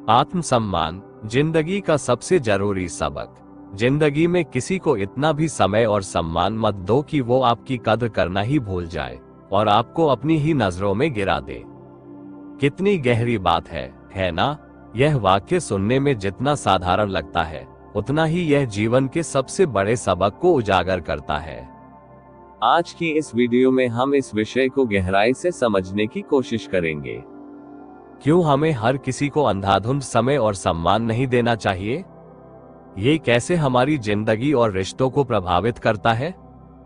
आत्मसम्मान जिंदगी का सबसे जरूरी सबक। जिंदगी में किसी को इतना भी समय और सम्मान मत दो कि वो आपकी कदर करना ही भूल जाए और आपको अपनी ही नजरों में गिरा दे। कितनी गहरी बात है ना? यह वाक्य सुनने में जितना साधारण लगता है, उतना ही यह जीवन के सबसे बड़े सबक को उजागर करता है। आज की इस वीडियो में हम इस विषय को गहराई से समझने की कोशिश करेंगे। क्यों हमें हर किसी को अंधाधुंध समय और सम्मान नहीं देना चाहिए? ये कैसे हमारी जिंदगी और रिश्तों को प्रभावित करता है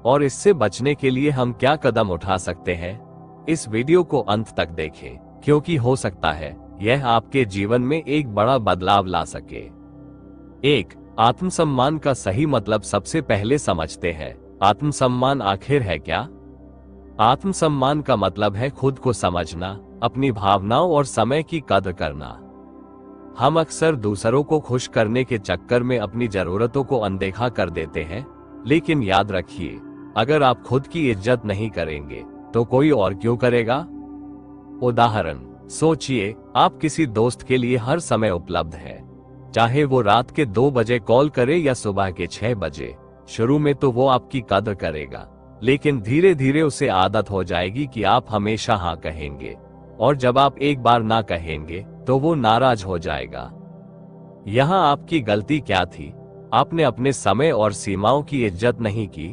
और इससे बचने के लिए हम क्या कदम उठा सकते हैं? इस वीडियो को अंत तक देखें, क्योंकि हो सकता है यह आपके जीवन में एक बड़ा बदलाव ला सके। 1. आत्मसम्मान का सही मतलब सबसे पहले समझते हैं। आत्मसम्मान आखिर है क्या? आत्मसम्मान का मतलब है खुद को समझना, अपनी भावनाओं और समय की कदर करना। हम अक्सर दूसरों को खुश करने के चक्कर में अपनी जरूरतों को अनदेखा कर देते हैं, लेकिन याद रखिए, अगर आप खुद की इज्जत नहीं करेंगे तो कोई और क्यों करेगा? उदाहरण, सोचिए आप किसी दोस्त के लिए हर समय उपलब्ध हैं, चाहे वो रात के 2 बजे कॉल करे या सुबह के 6 बजे। शुरू में तो वो आपकी कदर करेगा, लेकिन धीरे धीरे उसे आदत हो जाएगी कि आप हमेशा हाँ कहेंगे, और जब आप एक बार ना कहेंगे तो वो नाराज हो जाएगा। यहाँ आपकी गलती क्या थी? आपने अपने समय और सीमाओं की इज्जत नहीं की।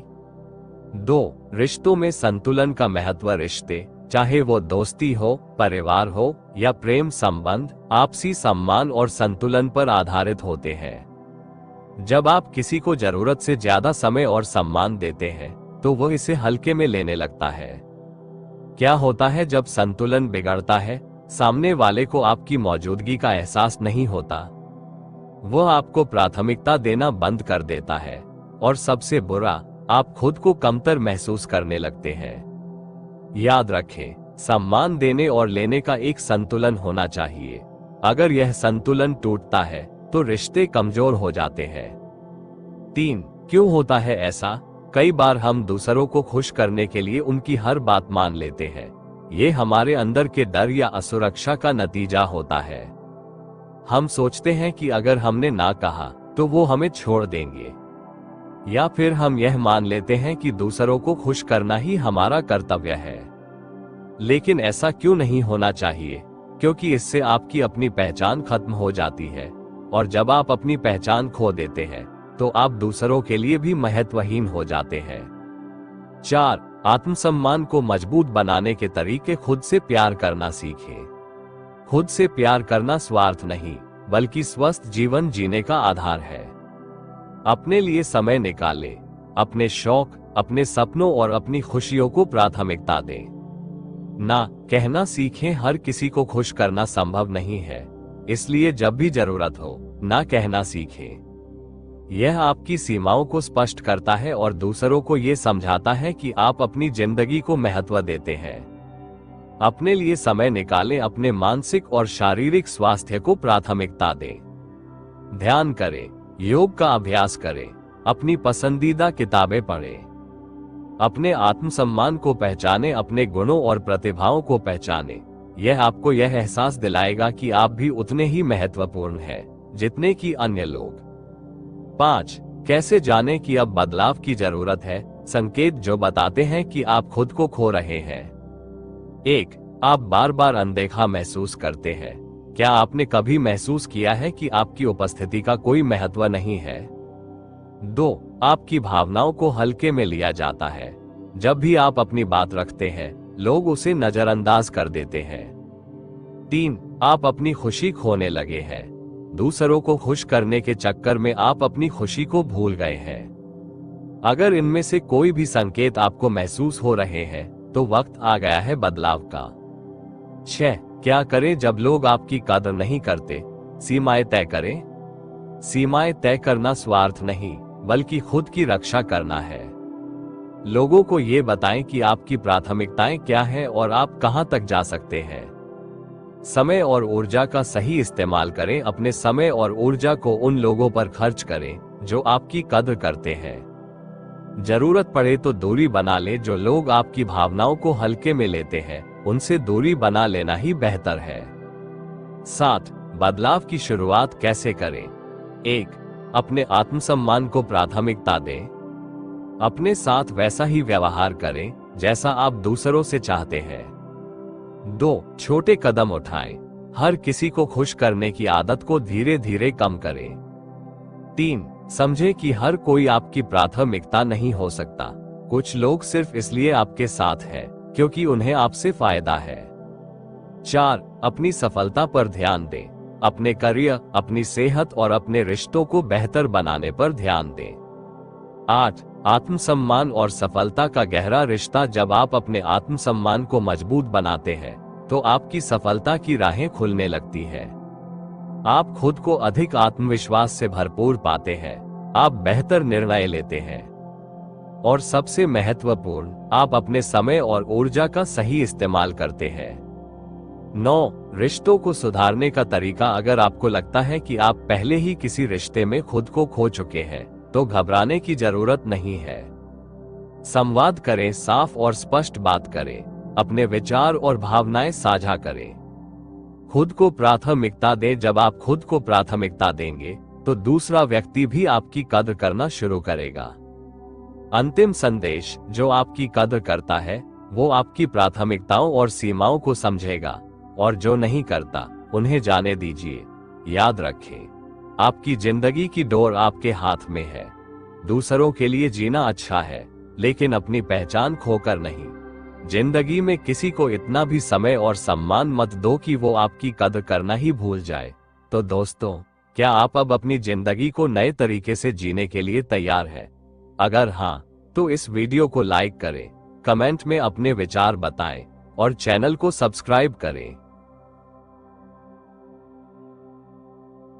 2. रिश्तों में संतुलन का महत्व। रिश्ते, चाहे वो दोस्ती हो, परिवार हो या प्रेम संबंध, आपसी सम्मान और संतुलन पर आधारित होते हैं। जब आप किसी को जरूरत से ज्यादा समय और सम्मान देते हैं तो वो इसे हल्के में लेने लगता है। क्या होता है जब संतुलन बिगड़ता है? सामने वाले को आपकी मौजूदगी का एहसास नहीं होता, वह आपको प्राथमिकता देना बंद कर देता है, और सबसे बुरा, आप खुद को कमतर महसूस करने लगते हैं। याद रखें, सम्मान देने और लेने का एक संतुलन होना चाहिए। अगर यह संतुलन टूटता है तो रिश्ते कमजोर हो जाते हैं। 3. क्यों होता है ऐसा? कई बार हम दूसरों को खुश करने के लिए उनकी हर बात मान लेते हैं। ये हमारे अंदर के डर या असुरक्षा का नतीजा होता है। हम सोचते हैं कि अगर हमने ना कहा तो वो हमें छोड़ देंगे, या फिर हम यह मान लेते हैं कि दूसरों को खुश करना ही हमारा कर्तव्य है। लेकिन ऐसा क्यों नहीं होना चाहिए? क्योंकि इससे आपकी अपनी पहचान खत्म हो जाती है, और जब आप अपनी पहचान खो देते हैं तो आप दूसरों के लिए भी महत्वहीन हो जाते हैं। 4. आत्मसम्मान को मजबूत बनाने के तरीके। खुद से प्यार करना सीखें। खुद से प्यार करना स्वार्थ नहीं, बल्कि स्वस्थ जीवन जीने का आधार है। अपने लिए समय निकालें, अपने शौक, अपने सपनों और अपनी खुशियों को प्राथमिकता दें। ना कहना सीखें। हर किसी को खुश करना संभव नहीं है, इसलिए जब भी जरूरत हो, ना कहना सीखें। यह आपकी सीमाओं को स्पष्ट करता है और दूसरों को यह समझाता है कि आप अपनी जिंदगी को महत्व देते हैं। अपने लिए समय निकालें, अपने मानसिक और शारीरिक स्वास्थ्य को प्राथमिकता दें। ध्यान करें, योग का अभ्यास करें, अपनी पसंदीदा किताबें पढ़ें। अपने आत्मसम्मान को पहचानें, अपने गुणों और प्रतिभाओं को पहचानें। यह आपको यह एहसास दिलाएगा कि आप भी उतने ही महत्वपूर्ण हैं जितने कि अन्य लोग। 5. कैसे जानें कि अब बदलाव की जरूरत है? संकेत जो बताते हैं कि आप खुद को खो रहे हैं। 1. आप बार बार अनदेखा महसूस करते हैं। क्या आपने कभी महसूस किया है कि आपकी उपस्थिति का कोई महत्व नहीं है? 2. आपकी भावनाओं को हल्के में लिया जाता है। जब भी आप अपनी बात रखते हैं, लोग उसे नजरअंदाज कर देते हैं। 3. आप अपनी खुशी खोने लगे हैं। दूसरों को खुश करने के चक्कर में आप अपनी खुशी को भूल गए हैं। अगर इनमें से कोई भी संकेत आपको महसूस हो रहे हैं तो वक्त आ गया है बदलाव का। 6. क्या करें जब लोग आपकी कदर नहीं करते? सीमाएं तय करें। सीमाएं तय करना स्वार्थ नहीं, बल्कि खुद की रक्षा करना है। लोगों को ये बताएं कि आपकी प्राथमिकताएं क्या हैं और आप कहां तक जा सकते हैं। समय और ऊर्जा का सही इस्तेमाल करें। अपने समय और ऊर्जा को उन लोगों पर खर्च करें जो आपकी कदर करते हैं। जरूरत पड़े तो दूरी बना लें। जो लोग आपकी भावनाओं को हल्के में लेते हैं, उनसे दूरी बना लेना ही बेहतर है। 7. बदलाव की शुरुआत कैसे करें? 1. अपने आत्मसम्मान को प्राथमिकता दें। अपने साथ वैसा ही व्यवहार करें जैसा आप दूसरों से चाहते हैं। 2. छोटे कदम उठाएं। हर किसी को खुश करने की आदत को धीरे धीरे कम करें। 3. समझें कि हर कोई आपकी प्राथमिकता नहीं हो सकता। कुछ लोग सिर्फ इसलिए आपके साथ हैं क्योंकि उन्हें आपसे फायदा है। 4. अपनी सफलता पर ध्यान दें। अपने करियर, अपनी सेहत और अपने रिश्तों को बेहतर बनाने पर ध्यान दें। 8. आत्मसम्मान और सफलता का गहरा रिश्ता। जब आप अपने आत्मसम्मान को मजबूत बनाते हैं तो आपकी सफलता की राहें खुलने लगती है। आप खुद को अधिक आत्मविश्वास से भरपूर पाते हैं, आप बेहतर निर्णय लेते हैं और सबसे महत्वपूर्ण, आप अपने समय और ऊर्जा का सही इस्तेमाल करते हैं। 9. रिश्तों को सुधारने का तरीका। अगर आपको लगता है कि आप पहले ही किसी रिश्ते में खुद को खो चुके हैं तो घबराने की जरूरत नहीं है। संवाद करें, साफ और स्पष्ट बात करें, अपने विचार और भावनाएं साझा करें। खुद को प्राथमिकता दें। जब आप खुद को प्राथमिकता देंगे तो दूसरा व्यक्ति भी आपकी कदर करना शुरू करेगा। अंतिम संदेश, जो आपकी कदर करता है वो आपकी प्राथमिकताओं और सीमाओं को समझेगा और जो नहीं करता उन्हें जाने दीजिए। याद रखें, आपकी जिंदगी की डोर आपके हाथ में है। दूसरों के लिए जीना अच्छा है, लेकिन अपनी पहचान खोकर नहीं। जिंदगी में किसी को इतना भी समय और सम्मान मत दो कि वो आपकी कदर करना ही भूल जाए। तो दोस्तों, क्या आप अब अपनी जिंदगी को नए तरीके से जीने के लिए तैयार हैं? अगर हाँ, तो इस वीडियो को लाइक करें, कमेंट में अपने विचार बताएं और चैनल को सब्सक्राइब करें।